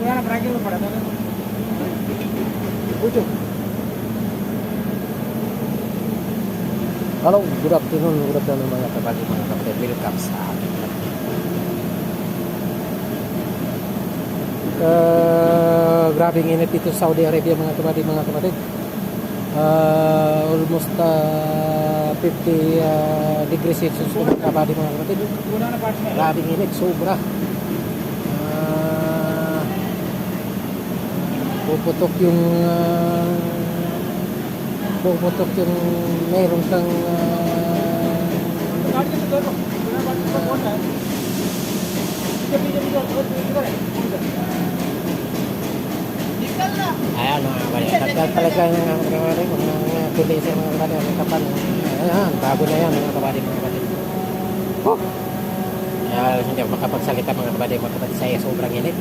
Hello, good afternoon mga kabady, mga kapatid. Welcome sa ating vlog. Grabing init dito sa Saudi Arabia mga kabady, mga kapatid. Almost 50 degrees Celsius mga kabady, mga kapatid. Grabing init, sobra. Puputok yung meron kang ayan mga kabady, talaga ng mga kabady, mga tulisay mga kabady, ang kapal, ayan, bago na yan mga kabady, mga kabady. Hindi ako makapagsalita mga kabady, sa sobrang init.